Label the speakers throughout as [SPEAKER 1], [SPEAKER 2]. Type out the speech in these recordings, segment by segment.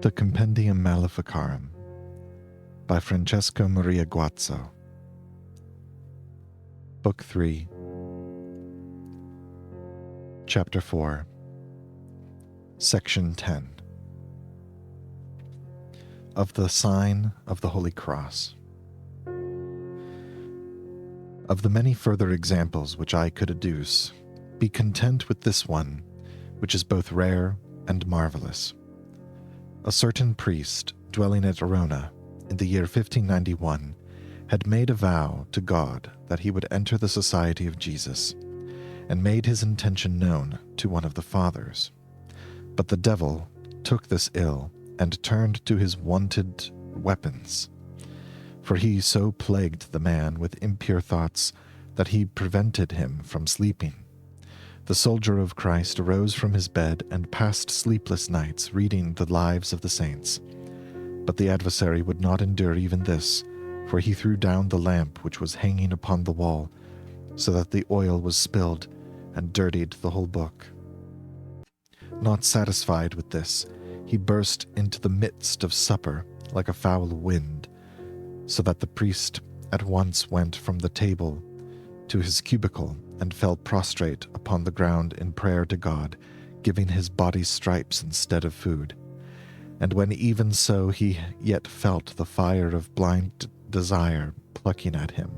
[SPEAKER 1] The Compendium Maleficarum by Francesco Maria Guazzo. Book 3, Chapter 4, Section 10. Of the Sign of the Holy Cross. Of the many further examples which I could adduce, be content with this one, which is both rare and marvelous. A certain priest, dwelling at Arona, in the year 1591, had made a vow to God that he would enter the Society of Jesus, and made his intention known to one of the fathers. But the devil took this ill, and turned to his wonted weapons. For he so plagued the man with impure thoughts that he prevented him from sleeping. The soldier of Christ arose from his bed and passed sleepless nights reading the lives of the saints. But the adversary would not endure even this, for he threw down the lamp which was hanging upon the wall, so that the oil was spilled and dirtied the whole book. Not satisfied with this, he burst into the midst of supper like a foul wind, so that the priest at once went from the table to his cubicle and fell prostrate upon the ground in prayer to God, giving his body stripes instead of food. And when even so he yet felt the fire of blind desire plucking at him,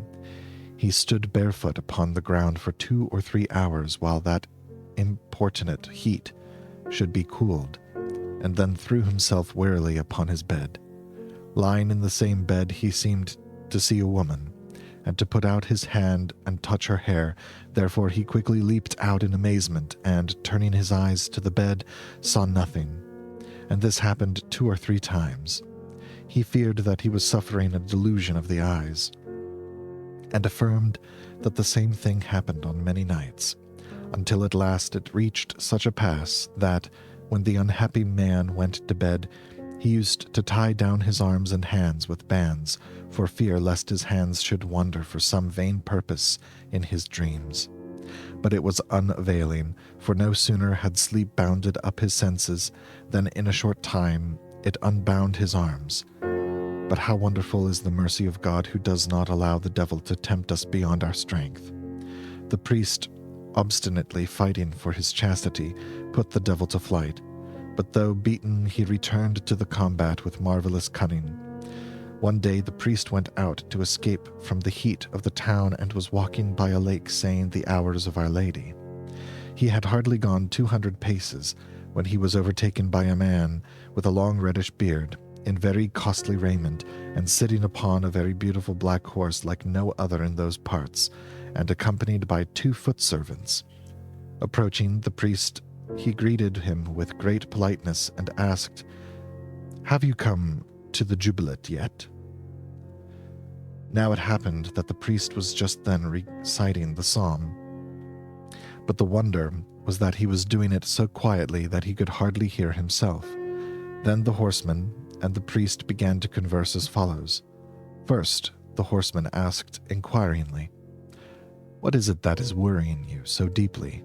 [SPEAKER 1] he stood barefoot upon the ground for 2 or 3 hours while that importunate heat should be cooled, and then threw himself wearily upon his bed. Lying in the same bed, he seemed to see a woman, and to put out his hand and touch her hair. Therefore he quickly leaped out in amazement, and, turning his eyes to the bed, saw nothing. And this happened 2 or 3 times. He feared that he was suffering a delusion of the eyes, and affirmed that the same thing happened on many nights, until at last it reached such a pass that, when the unhappy man went to bed, he used to tie down his arms and hands with bands, for fear lest his hands should wander for some vain purpose in his dreams. But it was unavailing, for no sooner had sleep bounded up his senses than in a short time it unbound his arms. But how wonderful is the mercy of God, who does not allow the devil to tempt us beyond our strength. The priest, obstinately fighting for his chastity, put the devil to flight. But though beaten, he returned to the combat with marvelous cunning. One day the priest went out to escape from the heat of the town and was walking by a lake saying the hours of Our Lady. He had hardly gone 200 paces when he was overtaken by a man with a long reddish beard, in very costly raiment, and sitting upon a very beautiful black horse like no other in those parts, and accompanied by 2 foot servants. Approaching the priest, he greeted him with great politeness and asked, "Have you come to the jubilant yet?" Now it happened that the priest was just then reciting the psalm, but the wonder was that he was doing it so quietly that he could hardly hear himself. Then the horseman and the priest began to converse as follows. First, the horseman asked inquiringly, "What is it that is worrying you so deeply?"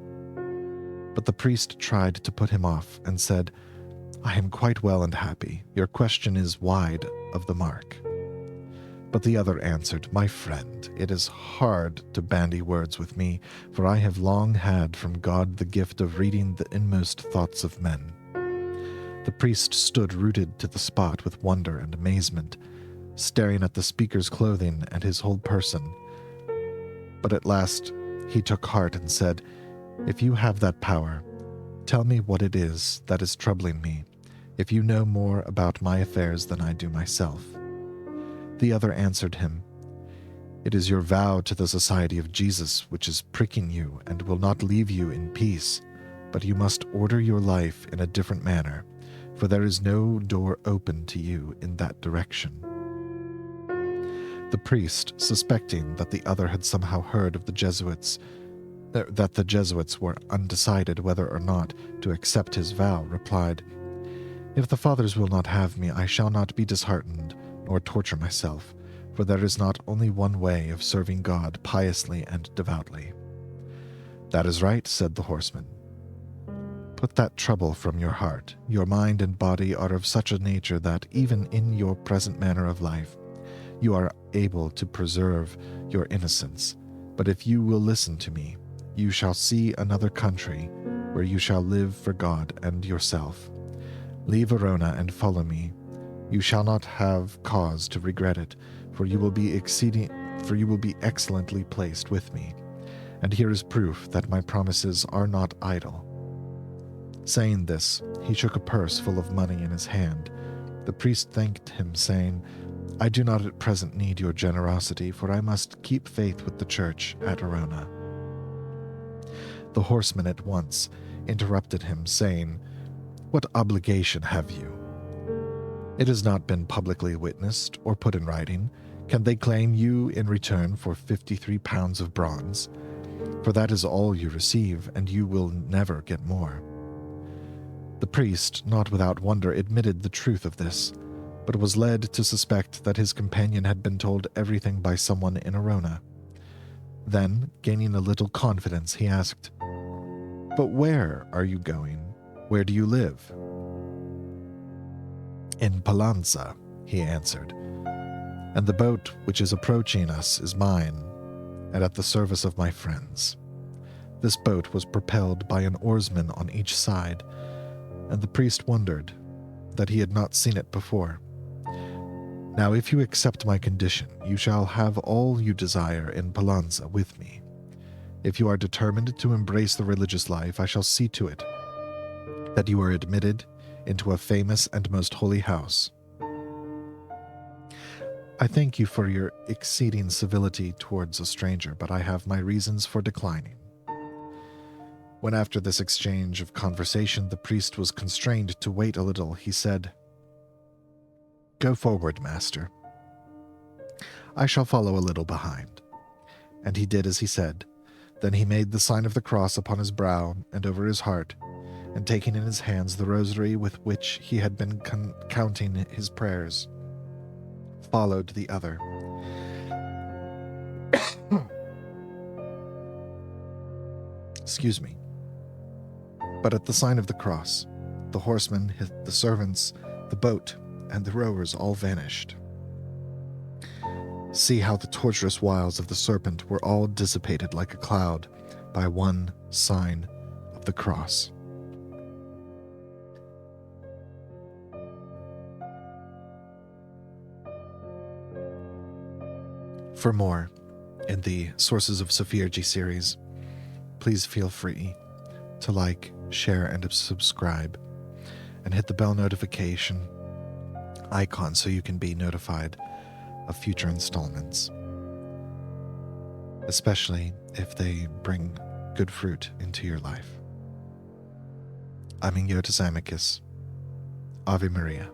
[SPEAKER 1] But the priest tried to put him off and said, "I am quite well and happy. Your question is wide of the mark." But the other answered, "My friend, it is hard to bandy words with me, for I have long had from God the gift of reading the inmost thoughts of men." The priest stood rooted to the spot with wonder and amazement, staring at the speaker's clothing and his whole person. But at last he took heart and said, "If you have that power, tell me what it is that is troubling me, if you know more about my affairs than I do myself." The other answered him, "It is your vow to the Society of Jesus which is pricking you and will not leave you in peace, but you must order your life in a different manner, for there is no door open to you in that direction." The priest, suspecting that the other had somehow heard of the Jesuits, that the Jesuits were undecided whether or not to accept his vow, replied, "If the fathers will not have me, I shall not be disheartened nor torture myself, for there is not only one way of serving God piously and devoutly." "That is right," said the horseman. Put that trouble from your heart. Your mind and body are of such a nature that even in your present manner of life, you are able to preserve your innocence. But if you will listen to me, you shall see another country where you shall live for God and yourself. Leave Verona and follow me. You shall not have cause to regret it, for you will be excellently placed with me. And here is proof that my promises are not idle." Saying this, he shook a purse full of money in his hand. The priest thanked him, saying, "I do not at present need your generosity, for I must keep faith with the church at Arona." The horseman at once interrupted him, saying, "What obligation have you? It has not been publicly witnessed or put in writing. Can they claim you in return for 53 pounds of bronze? For that is all you receive, and you will never get more." The priest, not without wonder, admitted the truth of this, but was led to suspect that his companion had been told everything by someone in Arona. Then, gaining a little confidence, he asked, "But where are you going? Where do you live?" "In Pallanza," he answered, "and the boat which is approaching us is mine, and at the service of my friends." This boat was propelled by an oarsman on each side, and the priest wondered that he had not seen it before. "Now, if you accept my condition, you shall have all you desire in Pallanza with me. If you are determined to embrace the religious life, I shall see to it that you are admitted into a famous and most holy house. I thank you for your exceeding civility towards a stranger, but I have my reasons for declining." When after this exchange of conversation the priest was constrained to wait a little, he said, "Go forward, master. I shall follow a little behind." And he did as he said. Then he made the sign of the cross upon his brow and over his heart, and taking in his hands the rosary with which he had been counting his prayers, followed the other. Excuse me. But at the sign of the cross, the horsemen, the servants, the boat, and the rowers all vanished. See how the torturous wiles of the serpent were all dissipated like a cloud by one sign of the cross. For more in the Sources of Sophiurgy series, please feel free to like, share, and subscribe, and hit the bell notification icon so you can be notified of future installments, especially if they bring good fruit into your life. I'm Ingiotis Amicus. Ave Maria.